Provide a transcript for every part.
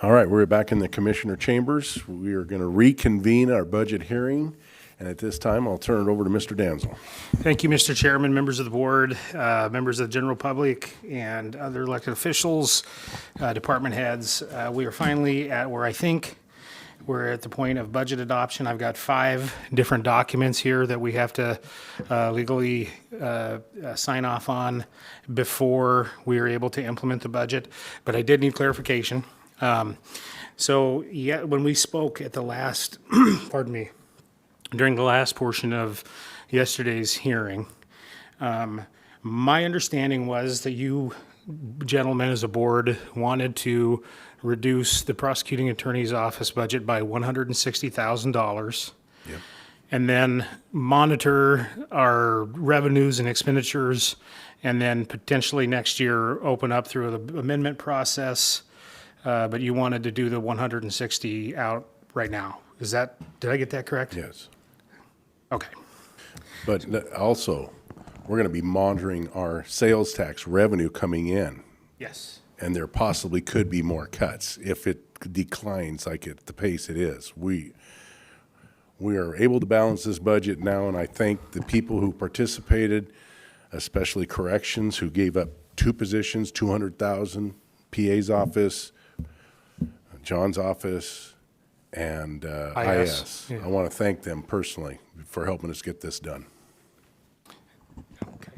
All right, we're back in the Commissioner Chambers. We are going to reconvene our budget hearing, and at this time, I'll turn it over to Mr. Danzel. Thank you, Mr. Chairman, members of the board, members of the general public, and other elected officials, department heads. We are finally at where I think we're at the point of budget adoption. I've got 5 different documents here that we have to legally sign off on before we are able to implement the budget, but I did need clarification. So, yeah, when we spoke at the last, pardon me, during the last portion of yesterday's hearing, my understanding was that you gentlemen as a board wanted to reduce the prosecuting attorney's office budget by $160,000. Yep. And then monitor our revenues and expenditures, and then potentially next year open up through the amendment process. But you wanted to do the 160 out right now. Did I get that correct? Yes. Okay. But also, we're going to be monitoring our sales tax revenue coming in, Yes. and there possibly could be more cuts if it declines like at the pace it is. We are able to balance this budget now, and I thank the people who participated, especially corrections, who gave up 2 positions, 200,000, PA's office, John's office, and IS. Yeah. I want to thank them personally for helping us get this done. Okay.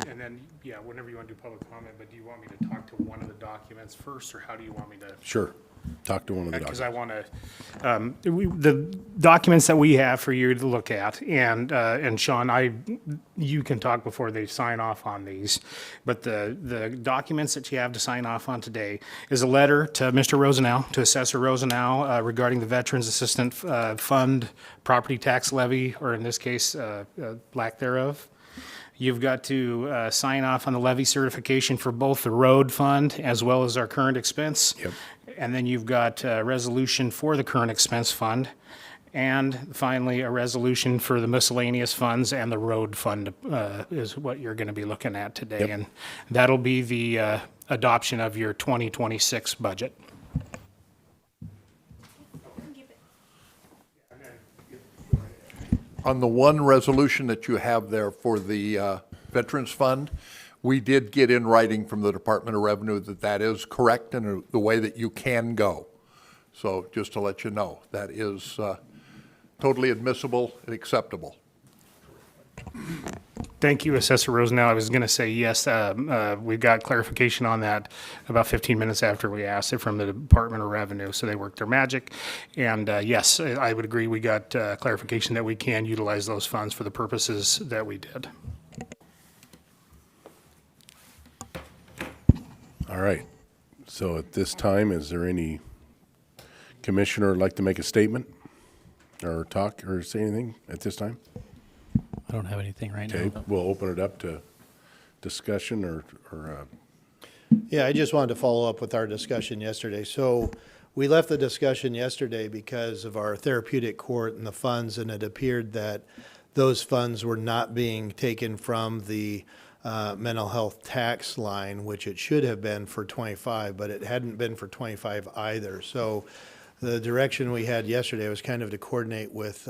And then, yeah, whenever you want to do public comment, but do you want me to talk to one of the documents first, or how do you want me to? Sure. Talk to one of the Because doctors. I want to, the documents that we have for you to look at, and Sean, you can talk before they sign off on these, but the documents that you have to sign off on today is a letter to Mr. Rosenau, to Assessor Rosenau, regarding the Veterans Assistant Fund property tax levy, or in this case, lack thereof. You've got to sign off on the levy certification for both the road fund as well as our current expense. Yep. And then you've got a resolution for the current expense fund. And finally, a resolution for the miscellaneous funds and the road fund is what you're going to be looking at today. Yep. And that'll be the adoption of your 2026 budget. On the one resolution that you have there for the Veterans Fund, we did get in writing from the Department of Revenue that that is correct and the way that you can go. So just to let you know, that is totally admissible and acceptable. Thank you, Assessor Rosenau. I was going to say, yes, we got clarification on that about 15 minutes after we asked it from the Department of Revenue, so they worked their magic. And yes, I would agree, we got clarification that we can utilize those funds for the purposes that we did. All right. So at this time, is there any commissioner would like to make a statement or talk or say anything at this time? I don't have anything right Okay, now. we'll open it up to discussion or Yeah, I just wanted to follow up with our discussion yesterday. So we left the discussion yesterday because of our therapeutic court and the funds, and it appeared that those funds were not being taken from the mental health tax line, which it should have been for 25, but it hadn't been for 25 either. So the direction we had yesterday was kind of to coordinate with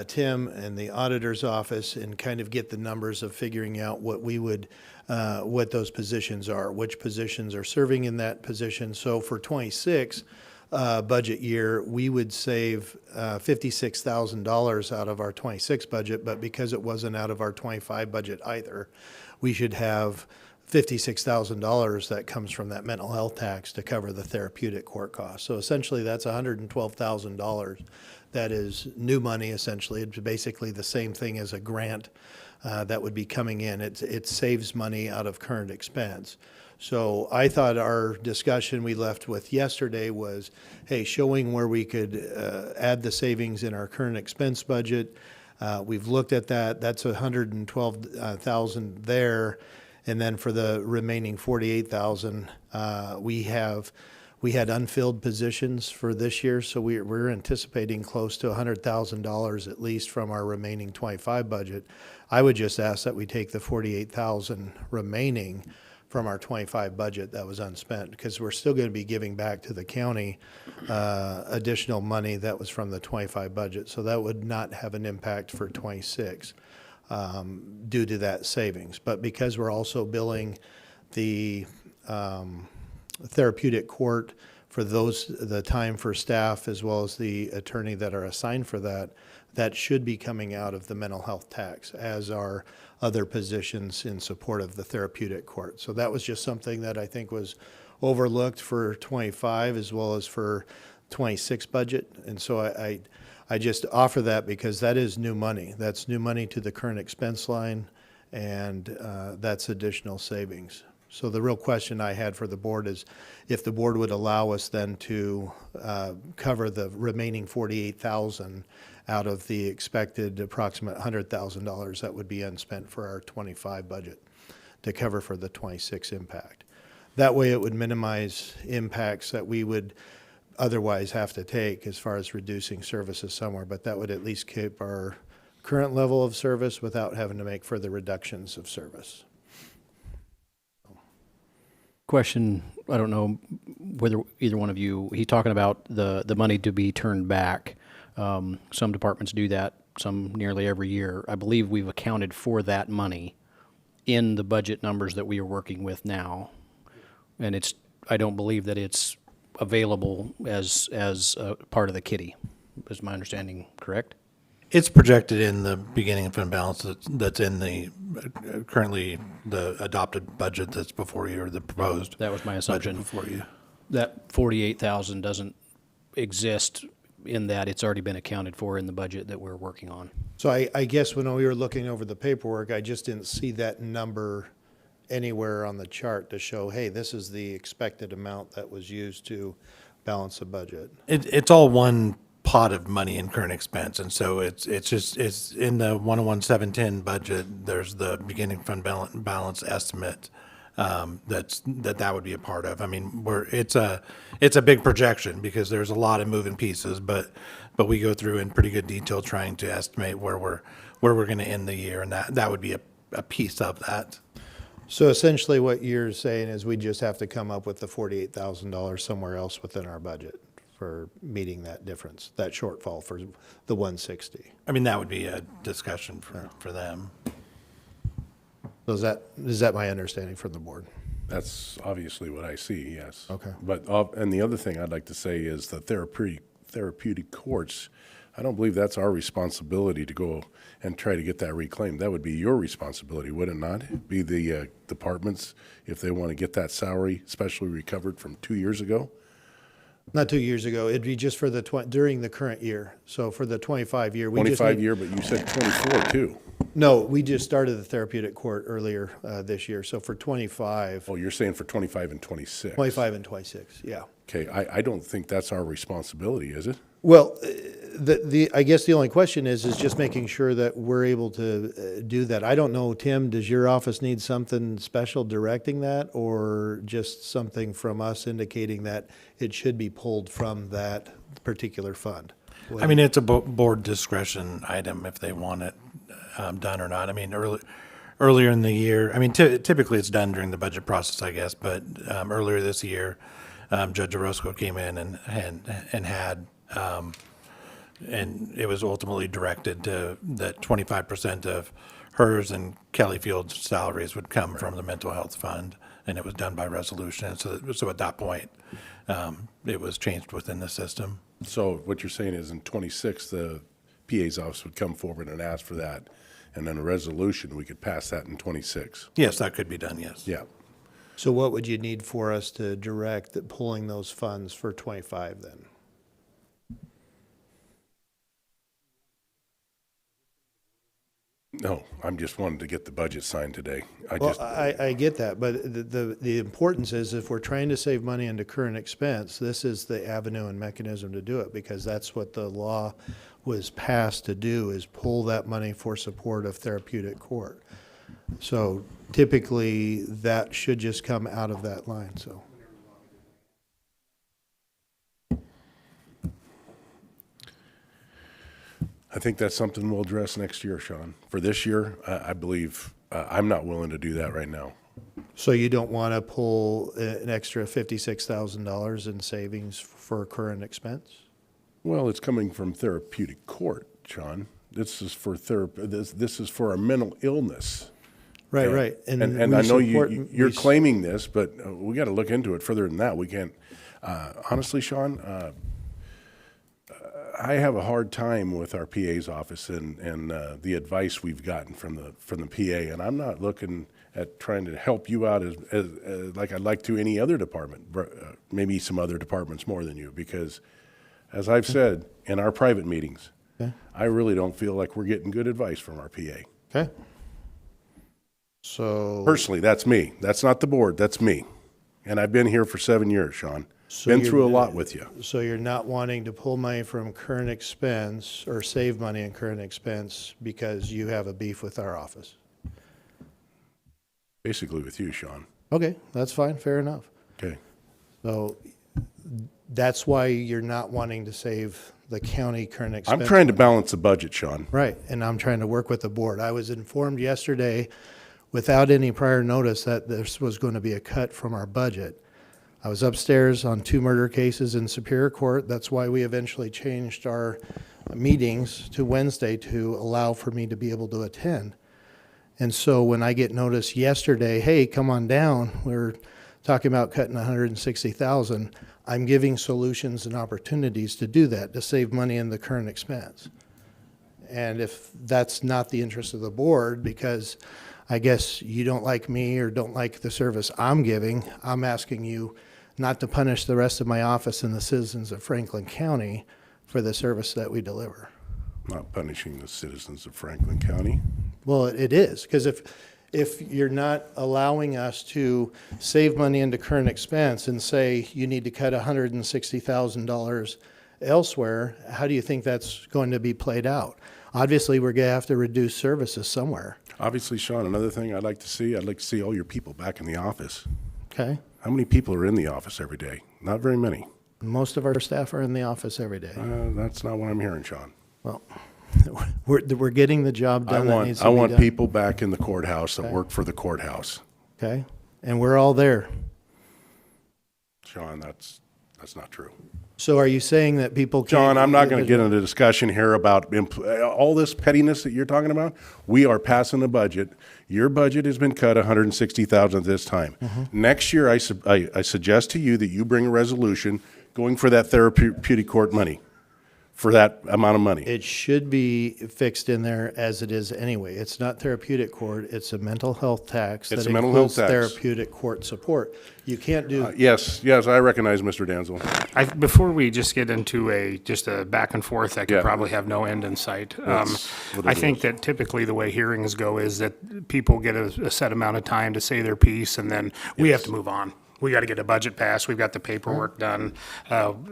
Tim and the auditor's office and kind of get the numbers of figuring out what we would, what those positions are, which positions are serving in that position. So for 26 budget year, we would save $56,000 out of our 26 budget, but because it wasn't out of our 25 budget either, we should have $56,000 that comes from that mental health tax to cover the therapeutic court costs. So essentially, that's $112,000. That is new money, essentially. It's basically the same thing as a grant that would be coming in. It saves money out of current expense. So I thought our discussion we left with yesterday was, hey, showing where we could add the savings in our current expense budget. We've looked at that. That's $112,000 there. And then for the remaining $48,000, we had unfilled positions for this year, so we're anticipating close to $100,000 at least from our remaining 25 budget. I would just ask that we take the $48,000 remaining from our 25 budget that was unspent, because we're still going to be giving back to the county additional money that was from the 25 budget. So that would not have an impact for 26 due to that savings. But because we're also billing the therapeutic court for the time for staff as well as the attorney that are assigned for that, that should be coming out of the mental health tax, as are other positions in support of the therapeutic court. So that was just something that I think was overlooked for 25 as well as for 26 budget. And so I just offer that because that is new money. That's new money to the current expense line, and that's additional savings. So the real question I had for the board is if the board would allow us then to cover the remaining 48,000 out of the expected approximate $100,000 that would be unspent for our 25 budget to cover for the 26 impact. That way it would minimize impacts that we would otherwise have to take as far as reducing services somewhere, but that would at least keep our current level of service without having to make further reductions of service. Question, I don't know whether either one of you, he's talking about the money to be turned back. Some departments do that, some nearly every year. I believe we've accounted for that money in the budget numbers that we are working with now. And I don't believe that it's available as a part of the kitty. Is my understanding correct? It's projected in the beginning of fund balance that's in the currently the adopted budget that's before you, or the proposed. That was my budget assumption. before you. That 48,000 doesn't exist in that it's already been accounted for in the budget that we're working on. So I guess when we were looking over the paperwork, I just didn't see that number anywhere on the chart to show, hey, this is the expected amount that was used to balance the budget. It's all one pot of money in current expense, and so it's in the 101-710 budget. There's the beginning fund balance estimate that would be a part of. I mean, it's a big projection because there's a lot of moving pieces, but we go through in pretty good detail trying to estimate where we're going to end the year, and that would be a piece of that. So essentially what you're saying is we just have to come up with the $48,000 somewhere else within our budget for meeting that difference, that shortfall for the 160. I mean, that would be a discussion for them. So is that my understanding from the board? That's obviously what I see, yes. Okay. But, and the other thing I'd like to say is the therapeutic courts, I don't believe that's our responsibility to go and try to get that reclaimed. That would be your responsibility, would it not? Be the departments, if they want to get that salary specially recovered from 2 years ago? Not 2 years ago, it'd be just for during the current year. So for the 25 year, we just 25 need, year, but you said 24 too. no, we just started the therapeutic court earlier this year. So for 25, Oh, you're saying for 25 and 26? 25 and 26, yeah. Okay, I don't think that's our responsibility, is it? Well, I guess the only question is just making sure that we're able to do that. I don't know, Tim, does your office need something special directing that, or just something from us indicating that it should be pulled from that particular fund? I mean, it's a board discretion item if they want it done or not. I mean, earlier in the year, I mean, typically it's done during the budget process, I guess, but earlier this year, Judge Orozco came in and had, and it was ultimately directed to that 25% of hers and Kelly Field's salaries would come from the mental health fund, and it was done by resolution. And so at that point, it was changed within the system. So what you're saying is in 26, the PA's office would come forward and ask for that, and then a resolution, we could pass that in 26. Yes, that could be done, yes. Yeah. So what would you need for us to direct pulling those funds for 25 then? No, I'm just wanting to get the budget signed today. Well, I get that, but the importance is if we're trying to save money into current expense, this is the avenue and mechanism to do it, because that's what the law was passed to do, is pull that money for support of therapeutic court. So typically, that should just come out of that line, so. I think that's something we'll address next year, Sean. For this year, I believe, I'm not willing to do that right now. So you don't want to pull an extra $56,000 in savings for current expense? Well, it's coming from therapeutic court, Sean. This is for this is for our mental illness. Right, right. And we I know support- you're we- claiming this, but we got to look into it further than that. We can't, honestly, Sean, I have a hard time with our PA's office and the advice we've gotten from the PA, and I'm not looking at trying to help you out as like I'd like to any other department, maybe some other departments more than you, because as I've said in our private meetings, I really don't feel like we're getting good advice from our PA. Okay. So. Personally, that's me. That's not the board, that's me. And I've been here for 7 years, Sean. So Been you're through a not- lot with you. So you're not wanting to pull money from current expense or save money in current expense because you have a beef with our office? Basically with you, Sean. Okay, that's fine, fair enough. Okay. So that's why you're not wanting to save the county current expense? I'm trying to balance the budget, Sean. Right, and I'm trying to work with the board. I was informed yesterday, without any prior notice, that this was going to be a cut from our budget. I was upstairs on 2 murder cases in Superior Court. That's why we eventually changed our meetings to Wednesday to allow for me to be able to attend. And so when I get notice yesterday, hey, come on down, we're talking about cutting 160,000, I'm giving solutions and opportunities to do that, to save money in the current expense. And if that's not the interest of the board, because I guess you don't like me or don't like the service I'm giving, I'm asking you not to punish the rest of my office and the citizens of Franklin County for the service that we deliver. Not punishing the citizens of Franklin County. Well, it is, because if you're not allowing us to save money into current expense and say you need to cut $160,000 elsewhere, how do you think that's going to be played out? Obviously, we're going to have to reduce services somewhere, Obviously, Sean, another thing I'd like to see all your people back in the office. okay? How many people are in the office every day? Not very many. Most of our staff are in the office every day. That's not what I'm hearing, Sean. Well, we're getting the job done that needs to be I want done, people back in the courthouse that work for the courthouse. okay? And we're all there. Sean, that's not true. So are you saying that people can't? John, I'm not going to get into a discussion here about all this pettiness that you're talking about. We are passing a budget. Your budget has been cut $160,000 this time. Next year, I suggest to you that you bring a resolution going for that therapeutic court money, for that amount of money. It should be fixed in there as it is anyway. It's not therapeutic court, it's a mental health tax. It's that a mental health includes tax. Therapeutic court support. You can't do, Yes, I recognize Mr. Danzel. Before we just get into just a back and forth, that could Yeah. probably have no end in sight. That's what I it think is. that typically the way hearings go is that people get a set amount of time to say their piece, and then we have to move on. We got to get a budget passed. We've got the paperwork done.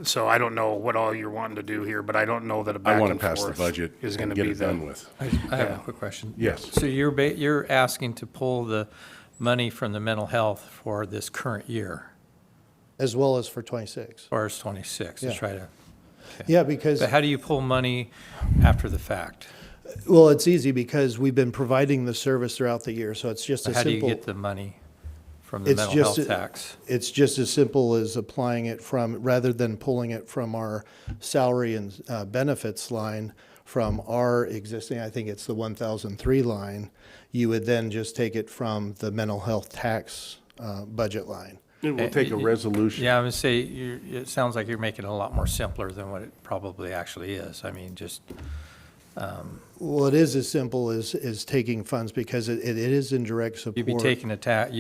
So I don't know what all you're wanting to do here, but I don't know that a I back want and to pass the forth budget is and going to get be it the. done with. I have a quick question. Yes. So you're asking to pull the money from the mental health for this current year, as well as for 26. or as 26, to Yeah. try to, Yeah, because, but how do you pull money after the fact? well, it's easy because we've been providing the service throughout the year, so it's just a How do you simple. get the money from the It's mental just health a- tax? It's just as simple as applying it from, rather than pulling it from our salary and benefits line from our existing, I think it's the 1003 line, you would then just take it from the mental health tax budget line. We'll take a resolution. Yeah, I would say, it sounds like you're making it a lot more simpler than what it probably actually is. I mean, just, Well, it is as simple as taking funds because it is in direct support. you'd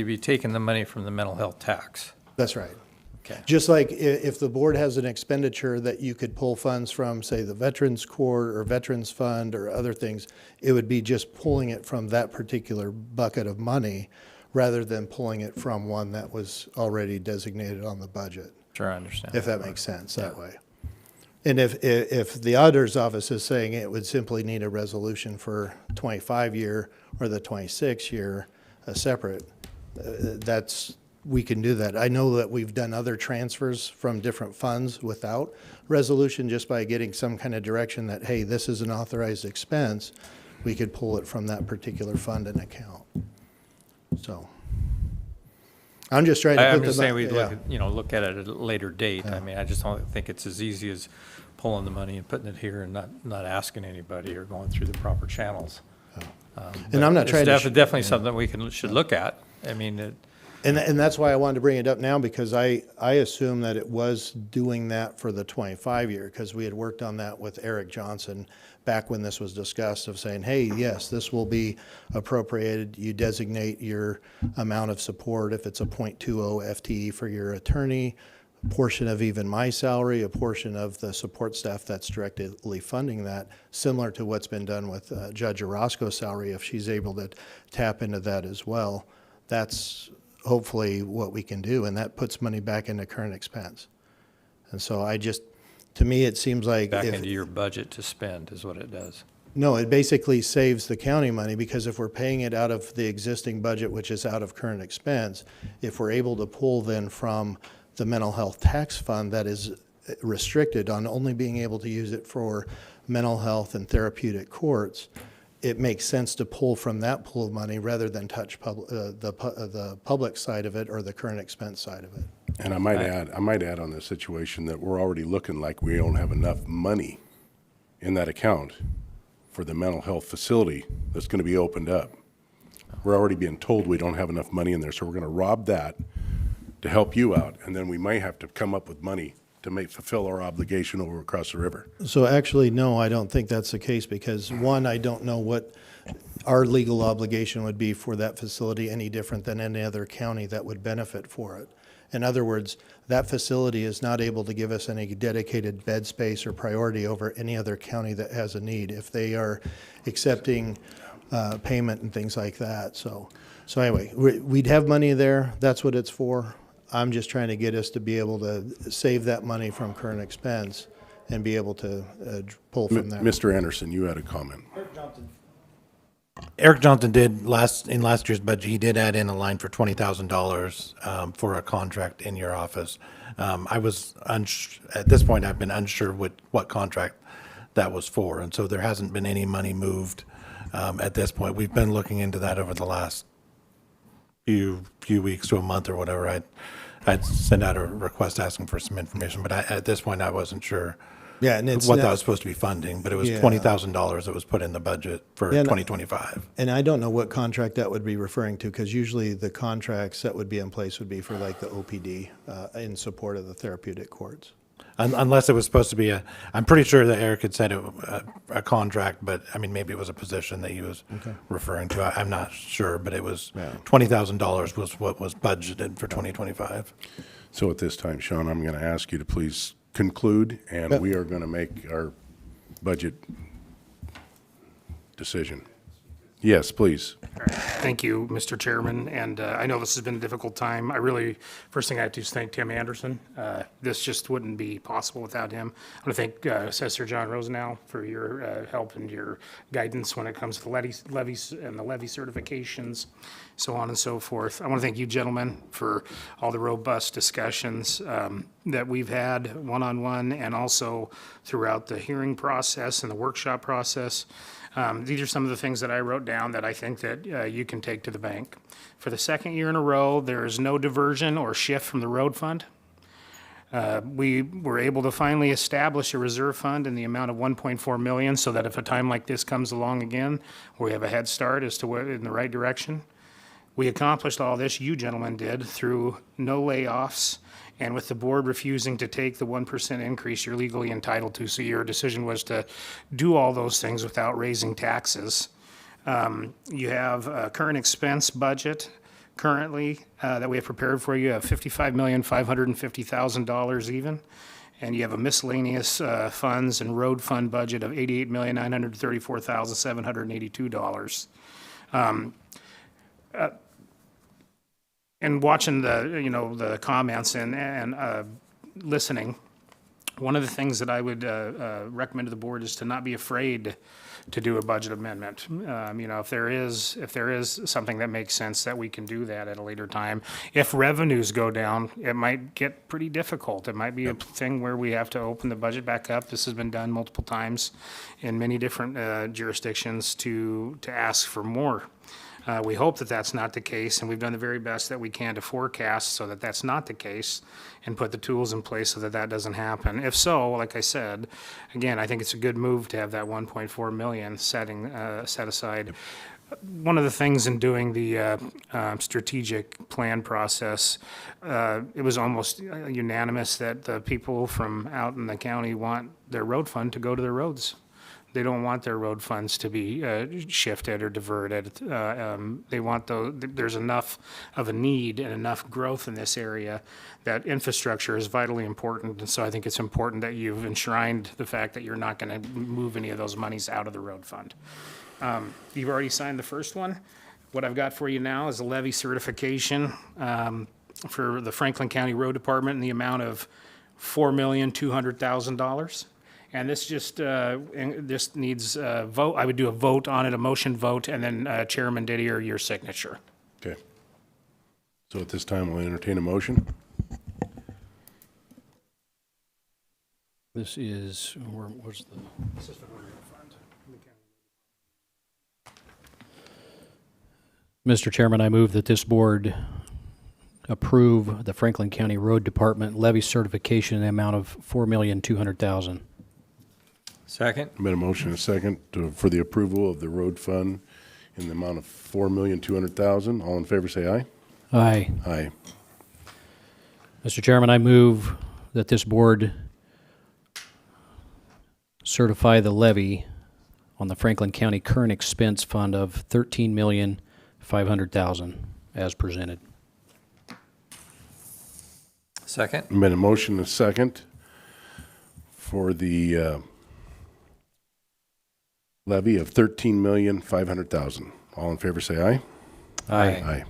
be taking the money from the mental health tax. That's right. Okay. Just like if the board has an expenditure that you could pull funds from, say, the Veterans Court or Veterans Fund or other things, it would be just pulling it from that particular bucket of money rather than pulling it from one that was already designated on the budget, Sure, I understand. if that makes sense that way. And if the auditor's office is saying it would simply need a resolution for 25 year or the 26 year, separate, we can do that. I know that we've done other transfers from different funds without resolution, just by getting some kind of direction that, hey, this is an authorized expense, we could pull it from that particular fund and account. So, I'm just trying to put I'm the. just saying we'd yeah. look at it at a later date. I mean, I just don't think it's as easy as pulling the money and putting it here and not asking anybody or going through the proper channels. And I'm not It's trying to. definitely something we should look at. I mean, And that's why I wanted to bring it up now, because I assume that it was doing that for the 25 year, because we had worked on that with Eric Johnson back when this was discussed, of saying, hey, yes, this will be appropriated. You designate your amount of support, if it's a .20 FTE for your attorney, a portion of even my salary, a portion of the support staff that's directly funding that, similar to what's been done with Judge Orozco's salary, if she's able to tap into that as well. That's hopefully what we can do, and that puts money back into current expense. And so to me, it seems like back into your budget to spend is what it does. no, it basically saves the county money, because if we're paying it out of the existing budget, which is out of current expense, if we're able to pull then from the mental health tax fund that is restricted on only being able to use it for mental health and therapeutic courts, it makes sense to pull from that pool of money rather than touch the public side of it or the current expense side of it. And I might add on this situation that we're already looking like we don't have enough money in that account for the mental health facility that's going to be opened up. We're already being told we don't have enough money in there, so we're going to rob that to help you out, and then we may have to come up with money to fulfill our obligation over across the river. So actually, no, I don't think that's the case, because one, I don't know what our legal obligation would be for that facility any different than any other county that would benefit for it. In other words, that facility is not able to give us any dedicated bed space or priority over any other county that has a need if they are accepting payment and things like that. So anyway, we'd have money there. That's what it's for. I'm just trying to get us to be able to save that money from current expense and be able to pull from there. Mr. Anderson, you had a comment. Eric Johnson did in last year's budget, he did add in a line for $20,000 for a contract in your office. I was at this point, I've been unsure what contract that was for, and so there hasn't been any money moved at this point. We've been looking into that over the last few weeks to a month or whatever. I'd send out a request asking for some information, but at this point, I wasn't sure Yeah, and it's what not- that was supposed to be funding, but it was Yeah. $20,000 that was put in the budget for Yeah, and- 2025. And I don't know what contract that would be referring to, because usually the contracts that would be in place would be for like the OPD in support of the therapeutic courts. Unless it was supposed to be I'm pretty sure that Eric had said a contract, but I mean, maybe it was a position that he was referring to. I'm not sure, but it was $20,000 was what was budgeted for 2025. So at this time, Sean, I'm going to ask you to please conclude, and we are going to make our budget decision. Yes, please. Thank you, Mr. Chairman, and I know this has been a difficult time. First thing I have to do is thank Tim Anderson. This just wouldn't be possible without him. I want to thank Assessor John Rosenau for your help and your guidance when it comes to the levies and the levy certifications, so on and so forth. I want to thank you, gentlemen, for all the robust discussions that we've had one-on-one and also throughout the hearing process and the workshop process. These are some of the things that I wrote down that I think that you can take to the bank. For the second year in a row, there is no diversion or shift from the road fund. We were able to finally establish a reserve fund in the amount of 1.4 million, so that if a time like this comes along again, we have a head start as to what in the right direction. We accomplished all this, you gentlemen did, through no layoffs and with the board refusing to take the 1% increase you're legally entitled to. So your decision was to do all those things without raising taxes. You have a current expense budget currently that we have prepared for you. You have $55,550,000 even. And you have a miscellaneous funds and road fund budget of $88,934,782. And watching the comments and listening, one of the things that I would recommend to the board is to not be afraid to do a budget amendment. If there is something that makes sense, that we can do that at a later time. If revenues go down, it might get pretty difficult. It might be a thing where we have to open the budget back up. This has been done multiple times in many different jurisdictions to ask for more. We hope that that's not the case, and we've done the very best that we can to forecast so that that's not the case and put the tools in place so that that doesn't happen. If so, like I said, again, I think it's a good move to have that 1.4 million set aside. One of the things in doing the strategic plan process, it was almost unanimous that the people from out in the county want their road fund to go to their roads. They don't want their road funds to be shifted or diverted. They want there's enough of a need and enough growth in this area that infrastructure is vitally important. And so I think it's important that you've enshrined the fact that you're not going to move any of those monies out of the road fund. You've already signed the first one. What I've got for you now is a levy certification for the Franklin County Road Department in the amount of $4,200,000. And this just needs a vote. I would do a vote on it, a motion vote, and then Chairman Didier, your signature. Okay. So at this time, we'll entertain a motion. This is, where's the? Mr. Chairman, I move that this board approve the Franklin County Road Department levy certification in the amount of $4,200,000. Second? Been a motion and a second for the approval of the road fund in the amount of $4,200,000. All in favor, say aye. Aye. Aye. Mr. Chairman, I move that this board certify the levy on the Franklin County current expense fund of $13,500,000 as presented. Second? Been a motion and a second for the levy of $13,500,000. All in favor, say aye. Aye. Aye.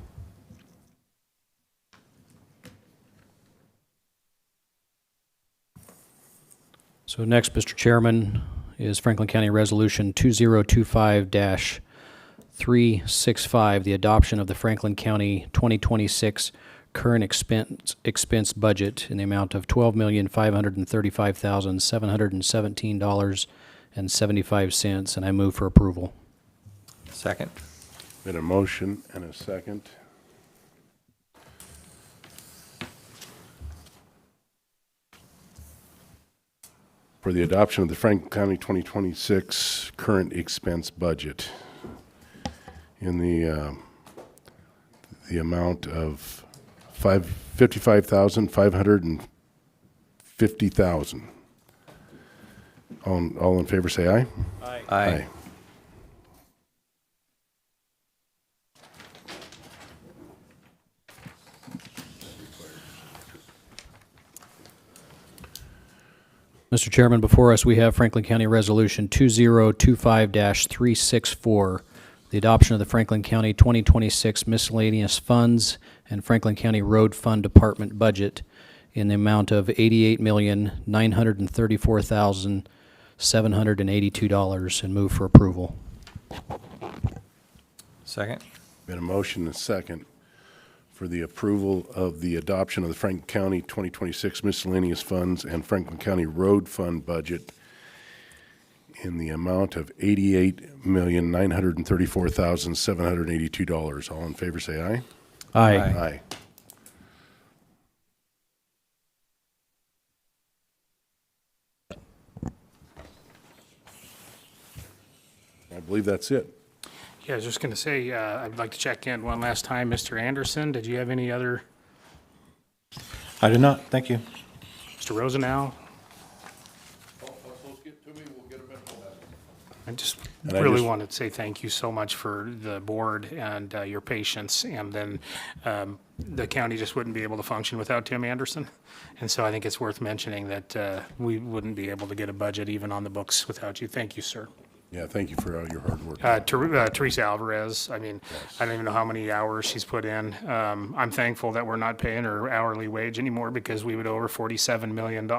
So next, Mr. Chairman, is Franklin County Resolution 2025-365, the adoption of the Franklin County 2026 current expense budget in the amount of $12,535,717.75, and I move for approval. Second? Been a motion and a second. For the adoption of the Franklin County 2026 current expense budget in the amount of $55,550,000. All in favor, say aye. Aye. Mr. Chairman, before us, we have Franklin County Resolution 2025-364, the adoption of the Franklin County 2026 miscellaneous funds and Franklin County Road Fund Department budget in the amount of $88,934,782, and move for approval. Second? Been a motion and a second for the approval of the adoption of the Franklin County 2026 miscellaneous funds and Franklin County Road Fund budget in the amount of $88,934,782. All in favor, say aye. Aye. Aye. I believe that's it. Yeah, I was just going to say, I'd like to check in one last time. Mr. Anderson, did you have any other, I do not, thank you. Mr. Rosenau? I just And I really just- want to say thank you so much for the board and your patience. And then the county just wouldn't be able to function without Tim Anderson. And so I think it's worth mentioning that we wouldn't be able to get a budget even on the books without you. Thank you, sir. Yeah, thank you for all your hard work. Teresa Alvarez, I mean, I don't even know how many hours she's put in. I'm thankful that we're not paying her hourly wage anymore because we would owe her $47 million.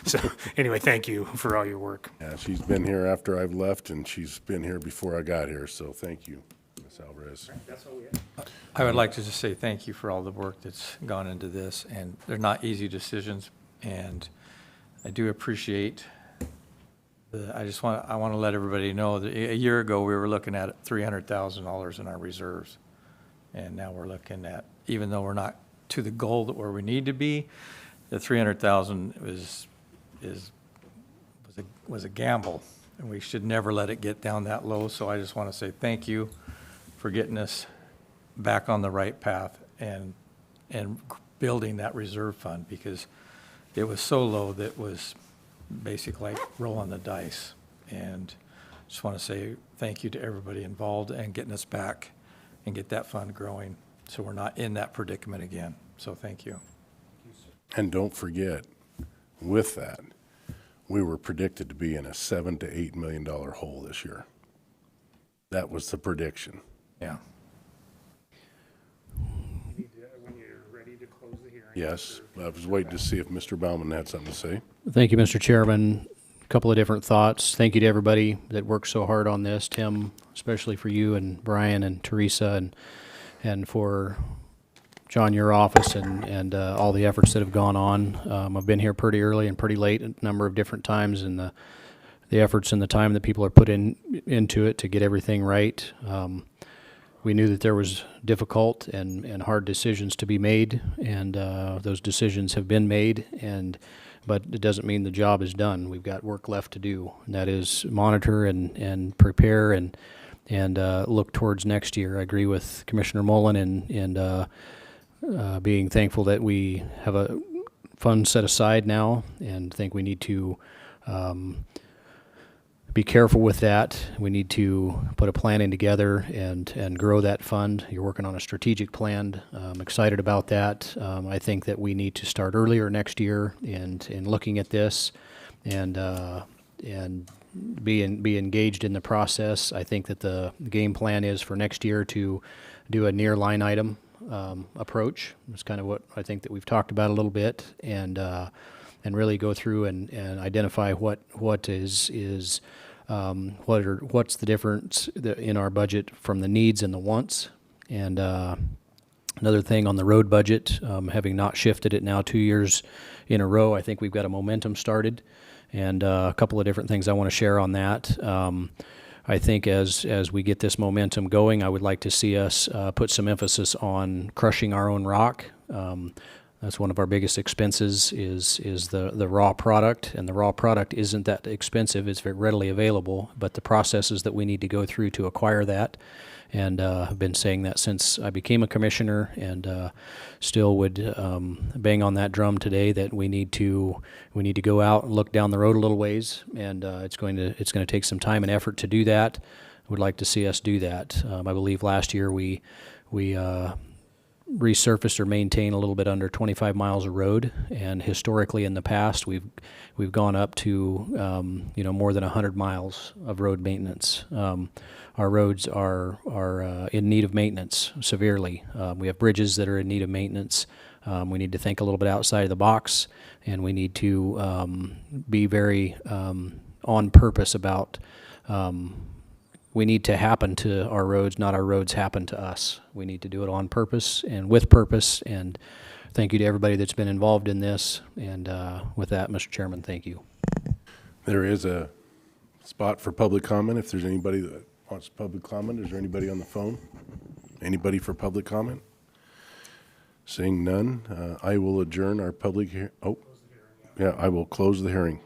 So anyway, thank you for all your work. Yeah, she's been here after I've left, and she's been here before I got here, so thank you, Ms. Alvarez. I would like to just say thank you for all the work that's gone into this, and they're not easy decisions, and I do appreciate I want to let everybody know that a year ago, we were looking at $300,000 in our reserves. And now we're looking at, even though we're not to the goal that where we need to be, the 300,000 was a gamble, and we should never let it get down that low. So I just want to say thank you for getting us back on the right path and building that reserve fund, because it was so low that was basically like rolling the dice. And just want to say thank you to everybody involved and getting us back and get that fund growing so we're not in that predicament again. So thank you. And don't forget, with that, we were predicted to be in a $7 to $8 million hole this year. That was the prediction. Yeah. When you're ready to close the hearing. Yes, I was waiting to see if Mr. Baumann had something to say. Thank you, Mr. Chairman. A couple of different thoughts. Thank you to everybody that worked so hard on this. Tim, especially for you and Brian and Teresa and for John, your office and all the efforts that have gone on. I've been here pretty early and pretty late a number of different times, and the efforts and the time that people are put into it to get everything right. We knew that there was difficult and hard decisions to be made, and those decisions have been made, but it doesn't mean the job is done. We've got work left to do, and that is monitor and prepare and look towards next year. I agree with Commissioner Mullen and being thankful that we have a fund set aside now, and think we need to be careful with that. We need to put a planning together and grow that fund. You're working on a strategic plan. I'm excited about that. I think that we need to start earlier next year in looking at this and be engaged in the process. I think that the game plan is for next year to do a near line item approach. It's kind of what I think that we've talked about a little bit, and really go through and identify what's the difference in our budget from the needs and the wants. And another thing on the road budget, having not shifted it now 2 years in a row, I think we've got a momentum started, and a couple of different things I want to share on that. I think as we get this momentum going, I would like to see us put some emphasis on crushing our own rock. That's one of our biggest expenses is the raw product, and the raw product isn't that expensive. It's very readily available, but the processes that we need to go through to acquire that, and I've been saying that since I became a commissioner, and still would bang on that drum today that we need to go out and look down the road a little ways, and it's going to take some time and effort to do that. I would like to see us do that. I believe last year we resurfaced or maintained a little bit under 25 miles of road, and historically in the past we've gone up to more than 100 miles of road maintenance. Our roads are in need of maintenance severely. We have bridges that are in need of maintenance. We need to think a little bit outside of the box, and we need to be very on purpose about we need to happen to our roads, not our roads happen to us. We need to do it on purpose and with purpose, and thank you to everybody that's been involved in this. And with that, Mr. Chairman, thank you. There is a spot for public comment. If there's anybody that wants public comment, is there anybody on the phone? Anybody for public comment? Seeing none, I will adjourn our public I will close the hearing.